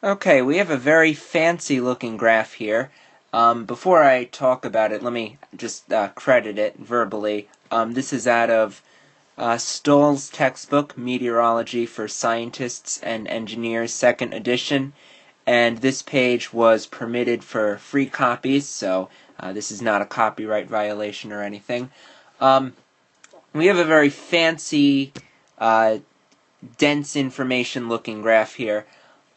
Okay, we have a very fancy looking graph here. Before I talk about it, let me just credit it verbally. This is out of Stoll's textbook, Meteorology for Scientists and Engineers, 2nd edition. And this page was permitted for free copies, so this is not a copyright violation or anything. We have a very fancy, dense information looking graph here.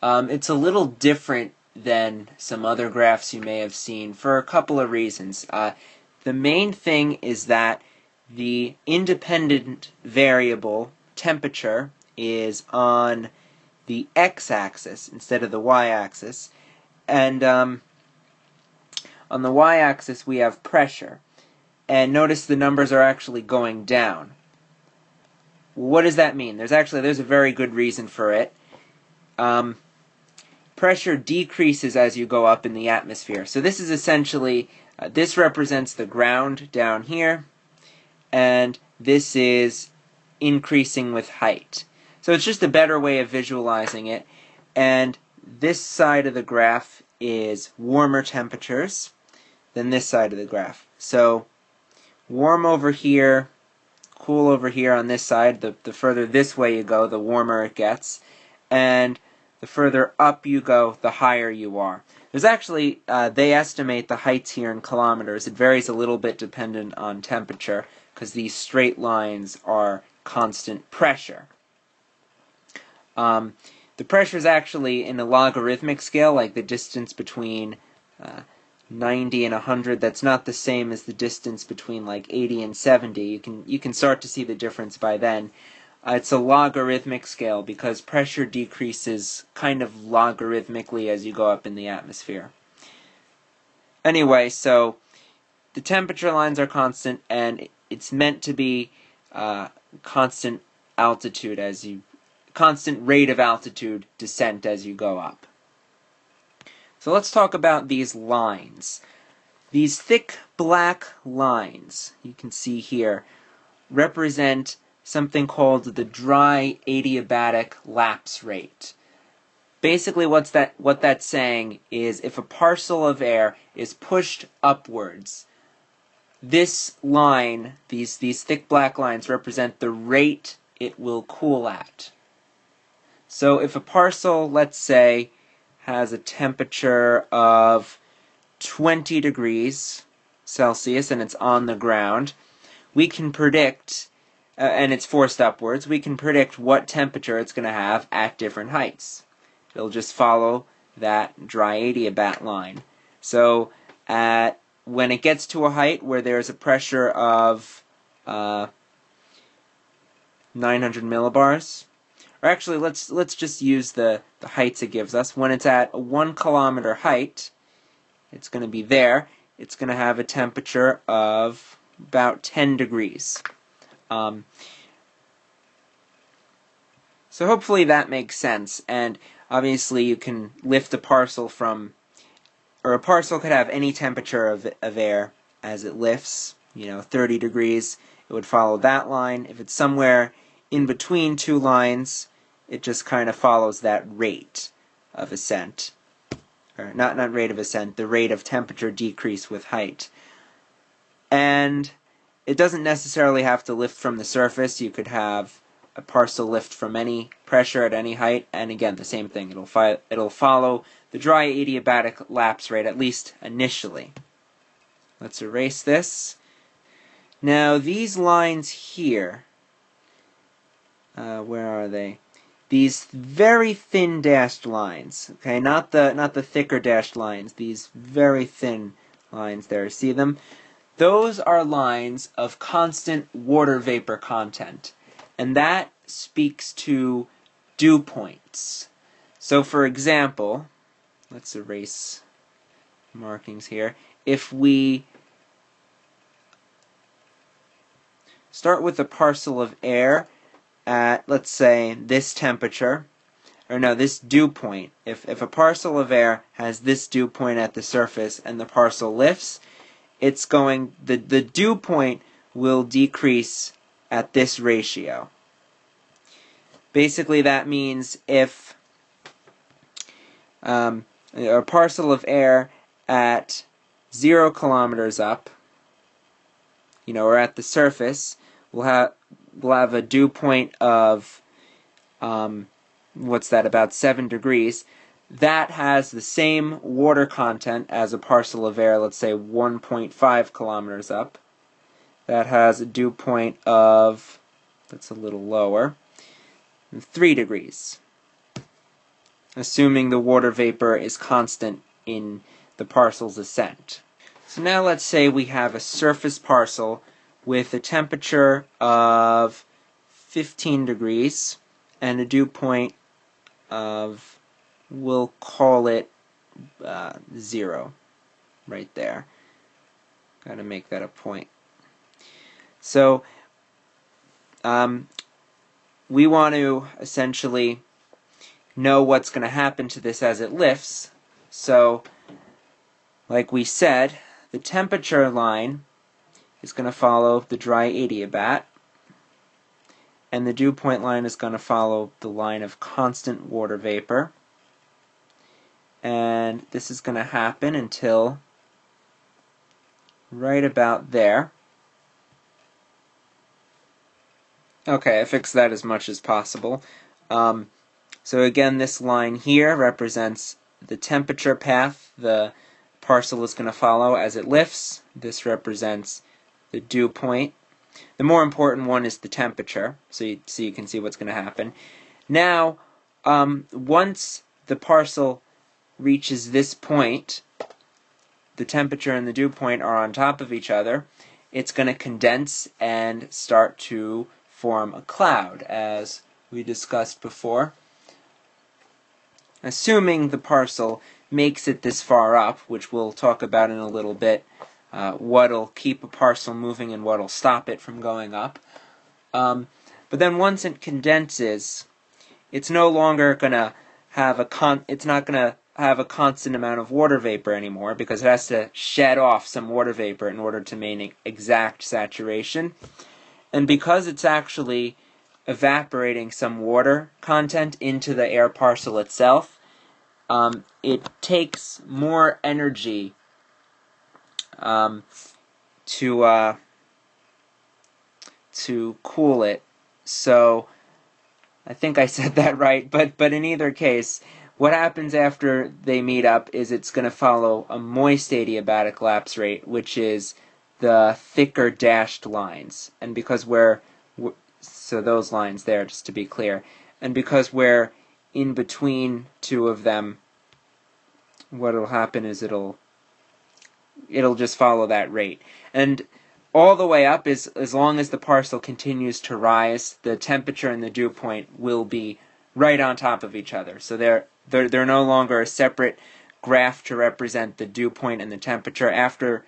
It's a little different than some other graphs you may have seen for a couple of reasons. The main thing is that the independent variable, temperature, is on the x-axis instead of the y-axis. And on the y-axis we have pressure. And notice the numbers are actually going down. What does that mean? There's a very good reason for it. Pressure decreases as you go up in the atmosphere. So this is essentially, this represents the ground down here, and this is increasing with height. So it's just a better way of visualizing it. And this side of the graph is warmer temperatures than this side of the graph. So warm over here, cool over here on this side. The further this way you go, the warmer it gets. And the further up you go, the higher you are. There's actually, they estimate the heights here in kilometers. It varies a little bit dependent on temperature, because these straight lines are constant pressure. The pressure is actually in a logarithmic scale, like the distance between 90 and 100. That's not the same as the distance between like 80 and 70. You can start to see the difference by then. It's a logarithmic scale because pressure decreases kind of logarithmically as you go up in the atmosphere. Anyway, so the temperature lines are constant, and it's meant to be constant altitude constant rate of altitude descent as you go up. So let's talk about these lines. These thick black lines, you can see here, represent something called the dry adiabatic lapse rate. Basically what that's saying is if a parcel of air is pushed upwards, this line, these thick black lines, represent the rate it will cool at. So if a parcel, let's say, has a temperature of 20 degrees Celsius and it's on the ground, we can predict, and it's forced upwards, we can predict what temperature it's going to have at different heights. It'll just follow that dry adiabat line. So when it gets to a height where there's a pressure of 900 millibars, or actually let's just use the heights it gives us. When it's at a 1 kilometer height, it's going to be there. It's going to have a temperature of about 10 degrees. So hopefully that makes sense. And obviously you can lift a parcel from, or a parcel could have any temperature of air as it lifts. 30 degrees, it would follow that line. If it's somewhere in between two lines, it just kind of follows that rate of ascent. Or not rate of ascent, the rate of temperature decrease with height. And it doesn't necessarily have to lift from the surface. You could have a parcel lift from any pressure at any height, and again, the same thing. It'll follow the dry adiabatic lapse rate, at least initially. Let's erase this. Now, these lines here, where are they? These very thin dashed lines, okay, not the thicker dashed lines, these very thin lines there, see them? Those are lines of constant water vapor content, and that speaks to dew points. So for example, let's erase markings here. If we start with a parcel of air at, let's say, this temperature, or no, this dew point. If a parcel of air has this dew point at the surface and the parcel lifts, it's going, the dew point will decrease at this ratio. Basically that means if a parcel of air at 0 kilometers up, or at the surface, we'll have a dew point of what's that, about 7 degrees. That has the same water content as a parcel of air, let's say 1.5 kilometers up. That has a dew point of, that's a little lower, 3 degrees, assuming the water vapor is constant in the parcel's ascent. So now let's say we have a surface parcel with a temperature of 15 degrees and a dew point of, we'll call it 0, right there. Got to make that a point. So we want to essentially know what's going to happen to this as it lifts. So, like we said, the temperature line is going to follow the dry adiabat, and the dew point line is going to follow the line of constant water vapor. And this is going to happen until right about there. Okay, I fixed that as much as possible. So again, this line here represents the temperature path the parcel is going to follow as it lifts. This represents the dew point. The more important one is the temperature, so you can see what's going to happen. Now, once the parcel reaches this point, the temperature and the dew point are on top of each other, it's going to condense and start to form a cloud, as we discussed before. Assuming the parcel makes it this far up, which we'll talk about in a little bit, what'll keep a parcel moving and what'll stop it from going up. But then once it condenses, it's no longer going to have it's not going to have a constant amount of water vapor anymore, because it has to shed off some water vapor in order to maintain exact saturation. And because it's actually evaporating some water content into the air parcel itself, it takes more energy to cool it. So I think I said that right, but in either case, what happens after they meet up is it's going to follow a moist adiabatic lapse rate, which is the thicker dashed lines. And because so those lines there, just to be clear, and because we're in between two of them, what'll happen is it'll just follow that rate. And all the way up, is as long as the parcel continues to rise, the temperature and the dew point will be right on top of each other. So they're no longer a separate graph to represent the dew point and the temperature. After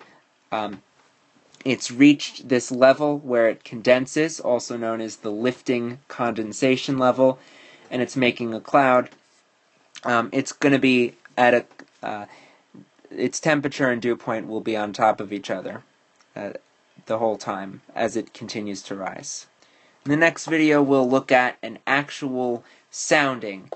it's reached this level where it condenses, also known as the lifting condensation level, and it's making a cloud, it's going to be at its temperature and dew point will be on top of each other the whole time as it continues to rise. In the next video, we'll look at an actual sounding